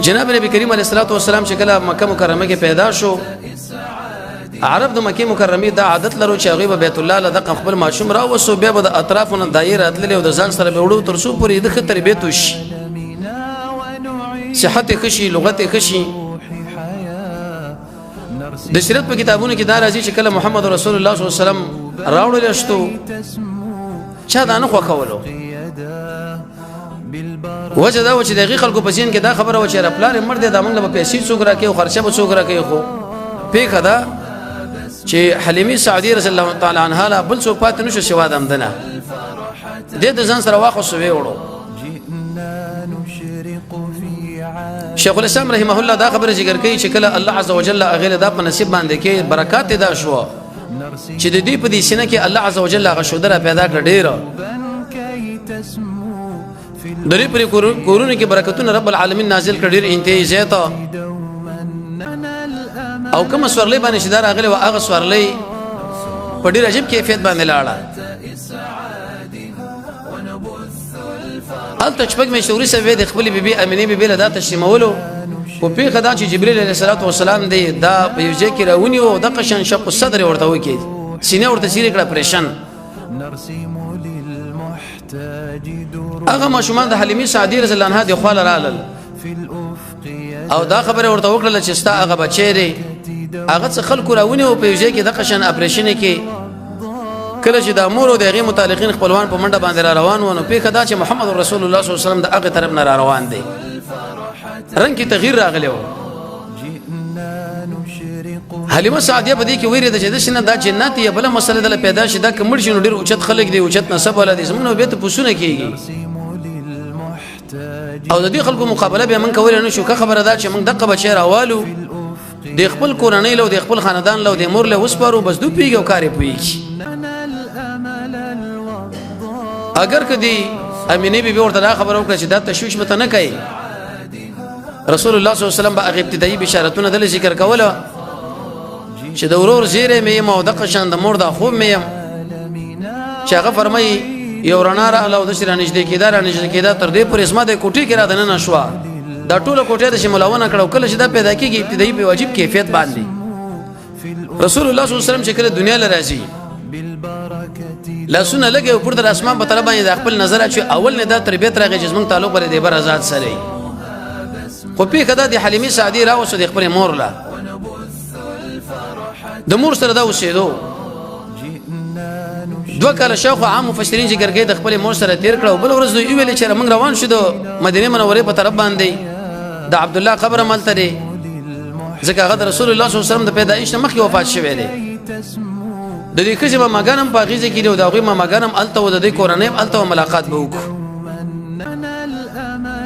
جناب نبی کریم علیه الصلاۃ والسلام چې کله مکه مکرمه کې پیدا شو عرب د مکه مکرمه دا عادت لرو چې هغه بیت الله له د خپل ماشوم را وسو بیا د اطرافونو دایره اتللې او د ځان سره به وړو تر څو پورې د خطر بیت وشي صحت خشي لغت خشي د سیرت په کتابونو کې دا راځي چې کله محمد رسول الله صلی الله علیه وسلم راوړل شو چا دا نه خو کولو وجه دا و چې دغه خلکو په سین کې دا خبره و چې رپلار مرد د امن له پیسې څوک راکې او خرچه به څوک راکې خو پیخه دا چې حلیمه سعدی رضی الله تعالی عنها لا بل څو پات نشو شوا دمدنه د ځان سره واخو سوي وړو شیخ الاسلام رحمه الله دا خبره ذکر کوي چې کله الله عز وجل اغه دا په نصیب باندې کې برکات دا شو چې د دې په دې سینه کې الله عز وجل هغه شودره پیدا کړ ډیر درې پر کورونه کې برکتونه رب العالمین نازل کړ ډیر انتهایی زیاته او کوم سورلې باندې شدار اغله او هغه سورلې په ډیر عجیب کیفیت باندې لاړه ال تشبک مشوري سوي د خپل بيبي امينه بيبي له دا تشمولو او په خدا چې جبريل عليه السلام دی دا په یوځای کې راونی او د قشن شق صدر ورته وکی سینه ورته سیری کړه پریشان هغه ماشومان د حلیمه سعدی رضی الله عنها د خپل رالل او دا خبره ورته وکړه چې ستا هغه بچی دی هغه څه خلکو راونی او په یوځای کې د قشن اپریشن کې کله چې د امور او دغه متعلقین خپلوان په منډه باندې را روان ونه په خدا چې محمد رسول الله صلی الله علیه وسلم د هغه طرف نه را روان دي رنګ کې تغییر راغلی و حلیمه سعدیه په دې کې ویری د چې د دا جنات یې بل مسله د پیدا شي دا کمر شنو ډیر اوچت خلک دی اوچت نسب ولادي زمونږ به ته پوښتنه کیږي او د دې خلکو مقابله به من کول نه شو که خبره ده چې موږ دغه بچی راوالو د خپل کورنۍ له د خپل خاندان له د مور له وسپارو بس دو پیګو کاری پويږي اگر کدی امینه بي ورته خبرو کړ چې دا تشويش مت نه کوي رسول الله صلی الله علیه وسلم به ابتدایي بشارتونه د ذکر کوله چې د ورور زیره مې مو د قشان د مور د خوب مې چې هغه فرمایي یو رڼا را الله د شر نږدې کېدار تر دې پر اسمه د کوټي کې را دنه نشوا دا ټوله کوټه د شمولونه کړو کله چې دا پیدا کیږي ابتدایي په واجب کیفیت باندې رسول الله صلی الله علیه وسلم چې کله دنیا لراځي لا سونه لګي او پر د اسمان په طرف باندې د خپل نظر اچي اول نه دا تربيت راغی جسمن تعلق پر دې بر آزاد سره خو په کده د حلیمه سعدی راوسو د خپل مور لا د مور سره دا وسیدو دوه کاله شاوخ عام مفسرین ذکر کوي د خپل مور سره تیر کړو بل ورځ دوی ویل چې موږ روان شو د مدینه منوره په طرف باندې د عبد الله قبر ملته دی ځکه هغه رسول الله صلی الله علیه وسلم د پیدایش مخکې وفات شوی دی د دې کښې به ماګانم په غیزه کې دی دا غوي ماګانم الته و د دې کورنۍ الته ملاقات به وکړو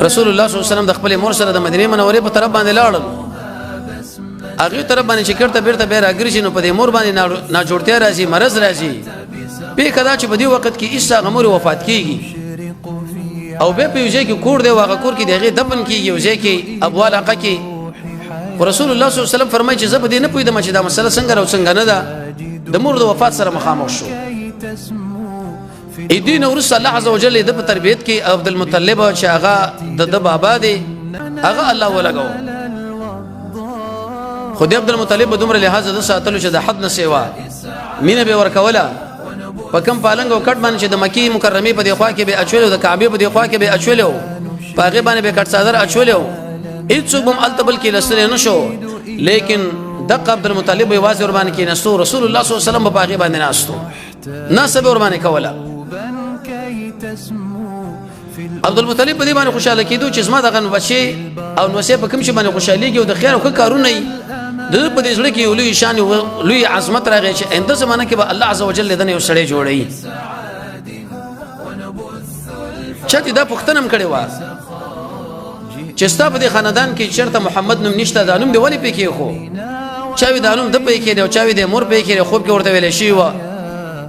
رسول الله صلی الله علیه وسلم د خپل مور سره د مدینه منوره په طرف باندې لاړل هغه طرف باندې چې کړه بیرته به راګرځي نو په دې مور باندې نه جوړتیا راځي مرز راځي په کدا چې په دې وخت کې عیسی غمور وفات کیږي او به په یوځای کې کور دی واغه کور کې دغه دفن کیږي یوځای کې ابوال حق کې رسول الله صلی الله علیه وسلم فرمایي چې زه به دې نه پوهیدم چې دا مسله څنګه او څنګه نه ده د مور د وفات سره مخامخ شو دین ورس الله عز وجل د تربيت کې عبد المطلب چې هغه د بابا دی هغه الله ولګو خدای عبد المطلب دومره لحاظ د ساتلو چې د حد نه سیوا مینه به ورکوله په کوم پالنګ او کټ باندې چې د مکی مکرمه په دی خوا کې به اچولو د کعبه په دی خوا کې به اچولو پاغه باندې به کټ صدر اچولو هیڅ کوم التبل کې لسره نشو لیکن دغه عبد المطلب واځ ور باندې کې نستو رسول الله صلی الله علیه وسلم په پاغه باندې ناستو ناسب ور باندې کوله عبد المطلب په دې باندې خوشاله کېدو چې زما دغه بچي او نوسه په کوم شي باندې خوشاليږي او د خیر او کارونه د په دې ځل کې لوی شان او لوی عظمت راغی چې انده زمانه کې به الله عزوجل دنه یو سړی جوړي چته دا پښتنم کړي وا چې ستا په دې خاندان کې چرته محمد نوم نشته دا نوم دی ولې پکې خو چاوي دا نوم د پې کې دی او چاوي د مور پې کې خوب کې ورته ویل شي وا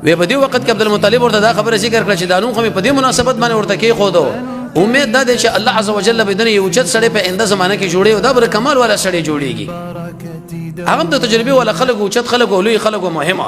وی په دې وخت کې عبد المطلب ورته دا خبره ذکر کړه چې دا نوم خو په دې مناسبت باندې ورته کې خو دو امید ده چې الله عزوجل به دنه یو چت سړی په انده زمانه کې جوړي او دا بر کمال والا سړی جوړيږي هغه د تجربه ولا خلق او چت خلق او لوی خلق مهمه